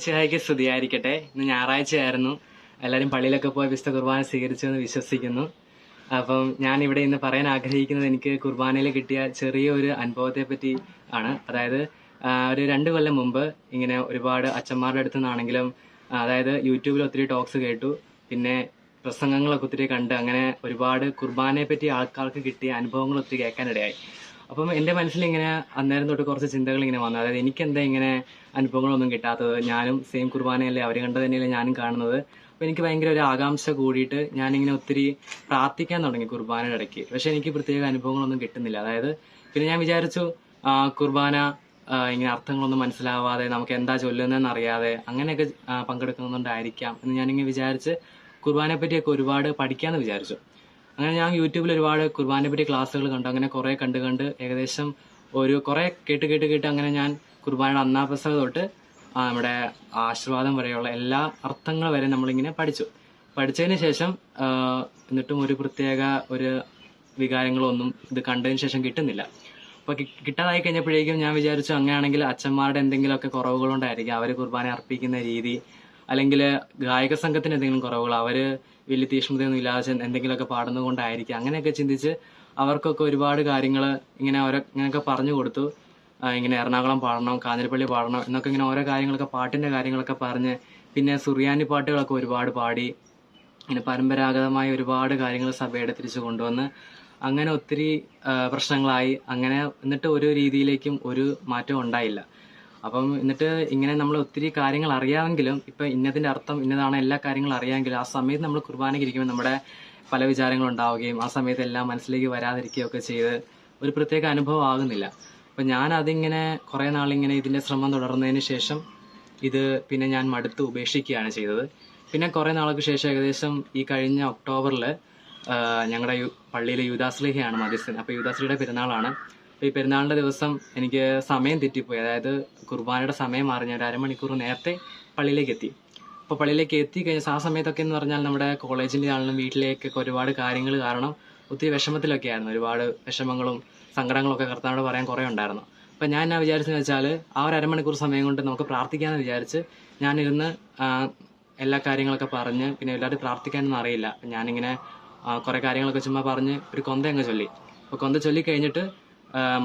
ഈശോമിശിഹായ്ക്ക് സ്തുതിയായിരിക്കട്ടെ. ഇന്ന് ഞായറാഴ്ചയായിരുന്നു. എല്ലാവരും പള്ളിയിലൊക്കെ പോയി വിശുദ്ധ കുർബാന സ്വീകരിച്ചു എന്ന് വിശ്വസിക്കുന്നു. അപ്പം ഞാൻ ഇവിടെ ഇന്ന് പറയാൻ ആഗ്രഹിക്കുന്നത് എനിക്ക് കുർബാനയിൽ കിട്ടിയ ചെറിയൊരു അനുഭവത്തെ പറ്റി ആണ്. അതായത് ഒരു 2 കൊല്ലം മുമ്പ് ഇങ്ങനെ ഒരുപാട് അച്ഛന്മാരുടെ അടുത്തു നിന്നാണെങ്കിലും അതായത് യൂട്യൂബിൽ ഒത്തിരി ടോക്സ് കേട്ടു, പിന്നെ പ്രസംഗങ്ങളൊക്കെ ഒത്തിരി കണ്ട്, അങ്ങനെ ഒരുപാട് കുർബാനയെ പറ്റി ആൾക്കാർക്ക് കിട്ടിയ അനുഭവങ്ങൾ ഒത്തിരി കേൾക്കാനിടയായി. അപ്പം എൻ്റെ മനസ്സിൽ ഇങ്ങനെ അന്നേരം തൊട്ട് കുറച്ച് ചിന്തകൾ ഇങ്ങനെ വന്നു. അതായത് എനിക്കെന്താ ഇങ്ങനെ അനുഭവങ്ങളൊന്നും കിട്ടാത്തത്, ഞാനും സെയിം കുർബാനയല്ലേ അവർ കണ്ടത് തന്നെയല്ലേ ഞാനും കാണുന്നത്. അപ്പോൾ എനിക്ക് ഭയങ്കര ഒരു ആകാംക്ഷ കൂടിയിട്ട് ഞാനിങ്ങനെ ഒത്തിരി പ്രാർത്ഥിക്കാൻ തുടങ്ങി കുർബാനയുടെ ഇടയ്ക്ക്. പക്ഷെ എനിക്ക് പ്രത്യേക അനുഭവങ്ങളൊന്നും കിട്ടുന്നില്ല. അതായത് പിന്നെ ഞാൻ വിചാരിച്ചു കുർബാന ഇങ്ങനെ അർത്ഥങ്ങളൊന്നും മനസ്സിലാവാതെ നമുക്ക് എന്താ ചൊല്ലുന്നതെന്ന് അറിയാതെ അങ്ങനെയൊക്കെ പങ്കെടുക്കുന്നുണ്ടായിരിക്കാം എന്ന് ഞാനിങ്ങനെ വിചാരിച്ച് കുർബാനയെ പറ്റിയൊക്കെ ഒരുപാട് പഠിക്കാമെന്ന് വിചാരിച്ചു. അങ്ങനെ ഞാൻ യൂട്യൂബിൽ ഒരുപാട് കുർബാനയെ പറ്റി ക്ലാസ്സുകൾ കണ്ടു. അങ്ങനെ കുറേ കണ്ട് ഏകദേശം ഒരു കുറേ കേട്ട് അങ്ങനെ ഞാൻ കുർബാനയുടെ അന്നാപസക തൊട്ട് നമ്മുടെ ആശീർവാദം വരെയുള്ള എല്ലാ അർത്ഥങ്ങൾ വരെ നമ്മളിങ്ങനെ പഠിച്ചതിന് ശേഷം എന്നിട്ടും ഒരു പ്രത്യേക ഒരു വികാരങ്ങളൊന്നും ഇത് കണ്ടതിന് ശേഷം കിട്ടുന്നില്ല. അപ്പോൾ കിട്ടാതായി കഴിഞ്ഞപ്പോഴേക്കും ഞാൻ വിചാരിച്ചു അങ്ങനെയാണെങ്കിൽ അച്ഛന്മാരുടെ എന്തെങ്കിലുമൊക്കെ കുറവുകളുണ്ടായിരിക്കും, അവർ കുർബാന അർപ്പിക്കുന്ന രീതി, അല്ലെങ്കിൽ ഗായക സംഘത്തിന് എന്തെങ്കിലും കുറവുകൾ, അവർ വലിയ തീക്ഷ്ണതയൊന്നും ഇല്ലാതെ എന്തെങ്കിലുമൊക്കെ പാടുന്നതുകൊണ്ടായിരിക്കും. അങ്ങനെയൊക്കെ ചിന്തിച്ച് അവർക്കൊക്കെ ഒരുപാട് കാര്യങ്ങൾ ഇങ്ങനെയൊക്കെ പറഞ്ഞു കൊടുത്തു. ഇങ്ങനെ എറണാകുളം പാടണം, കാഞ്ഞിരപ്പള്ളി പാടണം എന്നൊക്കെ ഇങ്ങനെ ഓരോ കാര്യങ്ങളൊക്കെ പാട്ടിൻ്റെ കാര്യങ്ങളൊക്കെ പറഞ്ഞ്, പിന്നെ സുറിയാനി പാട്ടുകളൊക്കെ ഒരുപാട് പാടി, ഇങ്ങനെ പരമ്പരാഗതമായ ഒരുപാട് കാര്യങ്ങൾ സഭയുടെ തിരിച്ചു കൊണ്ടുവന്ന് അങ്ങനെ ഒത്തിരി പ്രശ്നങ്ങളായി. അങ്ങനെ എന്നിട്ട് ഒരു രീതിയിലേക്കും ഒരു മാറ്റവും ഉണ്ടായില്ല. അപ്പം എന്നിട്ട് ഇങ്ങനെ നമ്മൾ ഒത്തിരി കാര്യങ്ങൾ അറിയാമെങ്കിലും ഇപ്പം ഇന്നതിൻ്റെ അർത്ഥം ഇന്നതാണ് എല്ലാ കാര്യങ്ങളും അറിയാമെങ്കിലും ആ സമയത്ത് നമ്മൾ കുർബാനയ്ക്ക് ഇരിക്കുമ്പോൾ നമ്മുടെ പല വിചാരങ്ങൾ ഉണ്ടാവുകയും ആ സമയത്ത് എല്ലാം മനസ്സിലേക്ക് വരാതിരിക്കുകയൊക്കെ ചെയ്ത് ഒരു പ്രത്യേക അനുഭവം ആകുന്നില്ല. അപ്പം ഞാൻ അതിങ്ങനെ കുറേ നാളിങ്ങനെ ഇതിൻ്റെ ശ്രമം തുടർന്നതിന് ശേഷം ഇത് പിന്നെ ഞാൻ മടുത്ത് ഉപേക്ഷിക്കുകയാണ് ചെയ്തത്. പിന്നെ കുറേ നാൾക്ക് ശേഷം ഏകദേശം ഈ കഴിഞ്ഞ ഒക്ടോബറിൽ ഞങ്ങളുടെ പള്ളിയിലെ യൂദാശ്ലീഹയാണ് മധ്യസ്ഥൻ. അപ്പോൾ യൂദാശ്ലീഹയുടെ പെരുന്നാളാണ്. അപ്പോൾ ഈ പെരുന്നാളിൻ്റെ ദിവസം എനിക്ക് സമയം തെറ്റിപ്പോയി. അതായത് കുർബാനയുടെ സമയം മാറി. ഞാൻ ഒരു അരമണിക്കൂർ നേരത്തെ പള്ളിയിലേക്ക് എത്തി. അപ്പോൾ പള്ളിയിലേക്ക് എത്തിക്കഴിഞ്ഞാൽ ആ സമയത്തൊക്കെ എന്ന് പറഞ്ഞാൽ നമ്മുടെ കോളേജിൻ്റെ ആണെങ്കിലും വീട്ടിലേക്കൊക്കെ ഒരുപാട് കാര്യങ്ങൾ കാരണം ഒത്തിരി വിഷമത്തിലൊക്കെ ആയിരുന്നു. ഒരുപാട് വിഷമങ്ങളും സങ്കടങ്ങളൊക്കെ കർത്താവിനോട് പറയാൻ കുറേ ഉണ്ടായിരുന്നു. അപ്പം ഞാൻ എന്നാ വിചാരിച്ചെന്ന് വെച്ചാൽ ആ ഒരു അരമണിക്കൂർ സമയം കൊണ്ട് നമുക്ക് പ്രാർത്ഥിക്കാമെന്ന് വിചാരിച്ച് ഞാനിരുന്ന് എല്ലാ കാര്യങ്ങളൊക്കെ പറഞ്ഞ്, പിന്നെ എല്ലാവരും പ്രാർത്ഥിക്കാനൊന്നും അറിയില്ല. ഞാനിങ്ങനെ കുറേ കാര്യങ്ങളൊക്കെ ചുമ്മാ പറഞ്ഞ് ഒരു കൊന്ത അങ്ങ് ചൊല്ലി. അപ്പോൾ കൊന്ത ചൊല്ലി കഴിഞ്ഞിട്ട്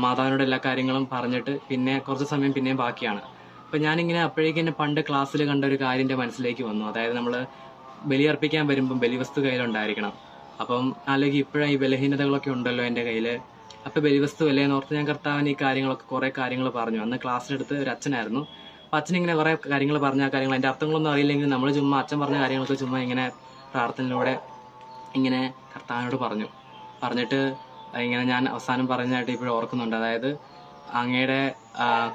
മാതാവിനോട് എല്ലാ കാര്യങ്ങളും പറഞ്ഞിട്ട് പിന്നെ കുറച്ച് സമയം പിന്നെയും ബാക്കിയാണ്. അപ്പം ഞാനിങ്ങനെ അപ്പോഴേക്കും തന്നെ പണ്ട് ക്ലാസ്സിൽ കണ്ട ഒരു കാര്യം എൻ്റെ മനസ്സിലേക്ക് വന്നു. അതായത് നമ്മൾ ബലിയർപ്പിക്കാൻ വരുമ്പം ബലിവസ്തു കയ്യിലുണ്ടായിരിക്കണം. അപ്പം അല്ലെങ്കിൽ ഇപ്പോഴും ഈ ബലഹീനതകളൊക്കെ ഉണ്ടല്ലോ എൻ്റെ കയ്യിൽ, അപ്പോൾ ബലിവസ്തു അല്ലേ എന്നോർത്ത് ഞാൻ കർത്താവിന് ഈ കാര്യങ്ങളൊക്കെ കുറേ കാര്യങ്ങൾ പറഞ്ഞു. അന്ന് ക്ലാസ്സിലെടുത്ത് ഒരു അച്ഛനായിരുന്നു. അപ്പോൾ അച്ഛനിങ്ങനെ കുറേ കാര്യങ്ങൾ പറഞ്ഞ ആ കാര്യങ്ങൾ എൻ്റെ അർത്ഥങ്ങളൊന്നും അറിയില്ലെങ്കിൽ നമ്മൾ ചുമ്മാ അച്ഛൻ പറഞ്ഞ കാര്യങ്ങളൊക്കെ ചുമ്മാ ഇങ്ങനെ പ്രാർത്ഥനയിലൂടെ ഇങ്ങനെ കർത്താവിനോട് പറഞ്ഞിട്ട് ഇങ്ങനെ ഞാൻ അവസാനം പറഞ്ഞായിട്ട് ഇപ്പോഴും ഓർക്കുന്നുണ്ട്. അതായത് അങ്ങയുടെ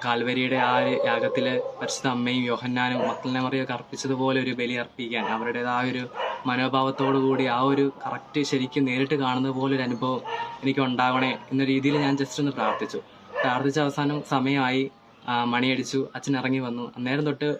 കാൽവരിയുടെ ആ ഒരു യാഗത്തിൽ പരിശുദ്ധ അമ്മയും യോഹന്നാനും മക്ദലനാമറിയൊക്കെ അർപ്പിച്ചതുപോലെ ഒരു ബലി അർപ്പിക്കാൻ അവരുടേതായ ഒരു മനോഭാവത്തോടു കൂടി ആ ഒരു കറക്റ്റ് ശരിക്കും നേരിട്ട് കാണുന്നത് പോലെ ഒരു അനുഭവം എനിക്ക് ഉണ്ടാവണേ എന്ന രീതിയിൽ ഞാൻ ജസ്റ്റ് ഒന്ന് പ്രാർത്ഥിച്ച അവസാനം സമയമായി, മണിയടിച്ചു, അച്ഛൻ ഇറങ്ങി വന്നു. അന്നേരം തൊട്ട്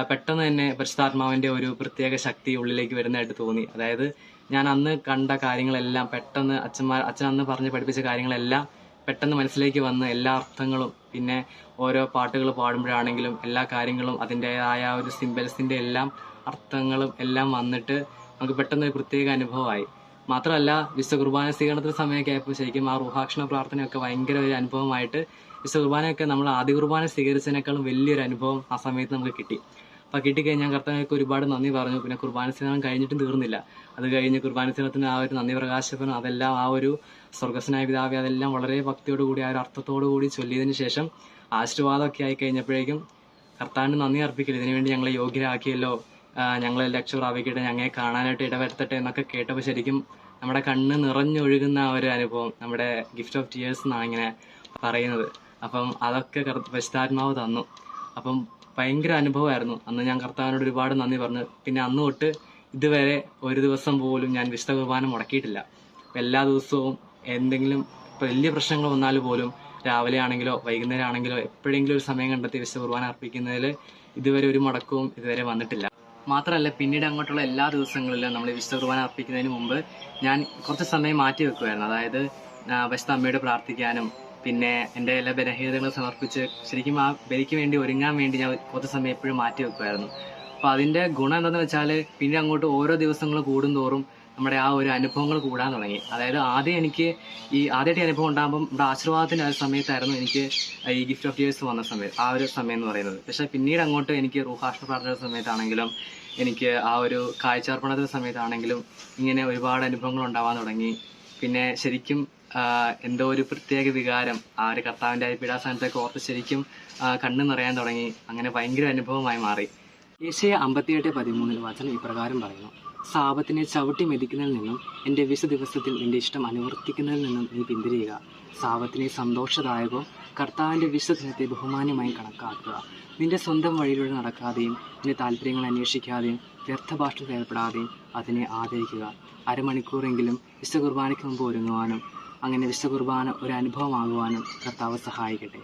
പെട്ടെന്ന് തന്നെ പരിശുദ്ധാത്മാവിൻ്റെ ഒരു പ്രത്യേക ശക്തി ഉള്ളിലേക്ക് വരുന്നതായിട്ട് തോന്നി. അതായത് ഞാൻ അന്ന് കണ്ട കാര്യങ്ങളെല്ലാം പെട്ടെന്ന് അച്ഛൻ അന്ന് പറഞ്ഞ് പഠിപ്പിച്ച കാര്യങ്ങളെല്ലാം പെട്ടെന്ന് മനസ്സിലേക്ക് വന്ന് എല്ലാ അർത്ഥങ്ങളും, പിന്നെ ഓരോ പാട്ടുകൾ പാടുമ്പോഴാണെങ്കിലും എല്ലാ കാര്യങ്ങളും അതിൻ്റെതായ ഒരു സിംബൽസിൻ്റെ എല്ലാം അർത്ഥങ്ങളും എല്ലാം വന്നിട്ട് നമുക്ക് പെട്ടെന്ന് ഒരു പ്രത്യേക അനുഭവമായി. മാത്രമല്ല വിശുദ്ധ കുർബാന സ്വീകരണത്തിന് സമയമൊക്കെ ആയപ്പോൾ ശരിക്കും ആ റുഹാക്ഷണ പ്രാർത്ഥനയൊക്കെ ഭയങ്കര ഒരു അനുഭവമായിട്ട് വിശുദ്ധ കുർബാനയൊക്കെ നമ്മൾ ആദ്യ കുർബാന സ്വീകരിച്ചതിനേക്കാളും വലിയൊരു അനുഭവം ആ സമയത്ത് നമുക്ക് കിട്ടി. അപ്പോൾ കിട്ടിക്കഴിഞ്ഞാൽ കർത്താവിനൊക്കെ ഒരുപാട് നന്ദി പറഞ്ഞു. പിന്നെ കുർബാന സ്വീകരണം കഴിഞ്ഞിട്ടും തീർന്നില്ല. അത് കഴിഞ്ഞ് കുർബാന സ്വീകരണത്തിന് ആ ഒരു നന്ദി പ്രകാശനം അതെല്ലാം ആ ഒരു സ്വർഗസ്നായ പിതാവേ അതെല്ലാം വളരെ ഭക്തിയോടുകൂടി ആ ഒരു അർത്ഥത്തോടു കൂടി ചൊല്ലിയതിന് ശേഷം ആശീർവാദമൊക്കെ ആയി കഴിഞ്ഞപ്പോഴേക്കും കർത്താവിന് നന്ദി അർപ്പിക്കില്ല, ഇതിനുവേണ്ടി ഞങ്ങളെ യോഗ്യരാക്കിയല്ലോ, ഞങ്ങളെ ലക്ഷ്യം പ്രാപിക്കട്ടെ, ഞങ്ങളെ കാണാനായിട്ട് ഇടവരുത്തട്ടെ എന്നൊക്കെ കേട്ടപ്പോൾ ശരിക്കും നമ്മുടെ കണ്ണ് നിറഞ്ഞൊഴുകുന്ന ആ ഒരു അനുഭവം, നമ്മുടെ ഗിഫ്റ്റ് ഓഫ് ടിയേഴ്സ് എന്നാണ് ഇങ്ങനെ പറയുന്നത്. അപ്പം അതൊക്കെ പരിശുദ്ധാത്മാവ് തന്നു. അപ്പം ഭയങ്കര അനുഭവമായിരുന്നു. അന്ന് ഞാൻ കർത്താവിനോട് ഒരുപാട് നന്ദി പറഞ്ഞു. പിന്നെ അന്ന് തൊട്ട് ഇതുവരെ ഒരു ദിവസം പോലും ഞാൻ വിശുദ്ധ കുർബാന മുടക്കിയിട്ടില്ല. എല്ലാ ദിവസവും എന്തെങ്കിലും വലിയ പ്രശ്നങ്ങൾ വന്നാൽ പോലും രാവിലെ ആണെങ്കിലോ വൈകുന്നേരം ആണെങ്കിലോ എപ്പോഴെങ്കിലും ഒരു സമയം കണ്ടെത്തി വിശുദ്ധ കുർബാന അർപ്പിക്കുന്നതിൽ ഇതുവരെ ഒരു മുടക്കവും ഇതുവരെ വന്നിട്ടില്ല. മാത്രമല്ല പിന്നീട് അങ്ങോട്ടുള്ള എല്ലാ ദിവസങ്ങളിലും നമ്മൾ വിശുദ്ധ കുർബാന അർപ്പിക്കുന്നതിന് മുമ്പ് ഞാൻ കുറച്ച് സമയം മാറ്റി വെക്കുമായിരുന്നു. അതായത് പരിശുദ്ധ അമ്മയോട് പ്രാർത്ഥിക്കാനും പിന്നെ എൻ്റെ എല്ലാ ബലഹീനതകളും സമർപ്പിച്ച് ശരിക്കും ആ ബലിക്ക് വേണ്ടി ഒരുങ്ങാൻ വേണ്ടി ഞാൻ കുറച്ച് സമയം എപ്പോഴും മാറ്റി വെക്കുമായിരുന്നു. അപ്പോൾ അതിൻ്റെ ഗുണം എന്താണെന്ന് വെച്ചാൽ പിന്നെ അങ്ങോട്ട് ഓരോ ദിവസങ്ങൾ കൂടുന്തോറും നമ്മുടെ ആ ഒരു അനുഭവങ്ങൾ കൂടാൻ തുടങ്ങി. അതായത് ആദ്യം എനിക്ക് ആദ്യമായിട്ട് അനുഭവം ഉണ്ടാകുമ്പം നമ്മുടെ ആശീർവാദത്തിൻ്റെ ആ സമയത്തായിരുന്നു എനിക്ക് ഈ ഗിഫ്റ്റ് ഓഫ് ഇയേഴ്സ് വന്ന സമയം, ആ ഒരു സമയം എന്ന് പറയുന്നത്. പക്ഷേ പിന്നീട് അങ്ങോട്ട് എനിക്ക് റൂഹാഷ്ണ പ്രാർത്ഥന സമയത്താണെങ്കിലും എനിക്ക് ആ ഒരു കാഴ്ചാർപ്പണത്തിൻ്റെ സമയത്താണെങ്കിലും ഇങ്ങനെ ഒരുപാട് അനുഭവങ്ങൾ ഉണ്ടാവാൻ തുടങ്ങി. പിന്നെ ശരിക്കും എന്തോ ഒരു പ്രത്യേക വികാരം ആ ഒരു കർത്താവിൻ്റെ പീഡാസനത്തൊക്കെ ഓർത്ത് ശരിക്കും കണ്ണ് നിറയാൻ തുടങ്ങി. അങ്ങനെ ഭയങ്കര അനുഭവമായി മാറി. യേശയ്യ 58:13 വചനം ഇപ്രകാരം പറയുന്നു: സാപത്തിനെ ചവിട്ടി മെതിക്കുന്നതിൽ നിന്നും എൻ്റെ ദിവസത്തിൽ നിന്റെ ഇഷ്ടം അനുവർത്തിക്കുന്നതിൽ നിന്നും നീ പിന്തിരിയുക. സാപത്തിനെ സന്തോഷദായകവും കർത്താവിൻ്റെ ദിനത്തെ ബഹുമാന്യമായി കണക്കാക്കുക. നിന്റെ സ്വന്തം വഴിയിലൂടെ നടക്കാതെയും നിന്റെ താല്പര്യങ്ങൾ അന്വേഷിക്കാതെയും വ്യർത്ഥഭാഷണം ഏർപ്പെടാതെയും അതിനെ ആദരിക്കുക. അരമണിക്കൂറെങ്കിലും വിശുദ്ധ കുർബാനയ്ക്ക് മുമ്പ് ഒരുങ്ങുവാനും അങ്ങനെ വിശുദ്ധ കുർബാന ഒരു അനുഭവമാകുവാനും കർത്താവ് സഹായിക്കട്ടെ.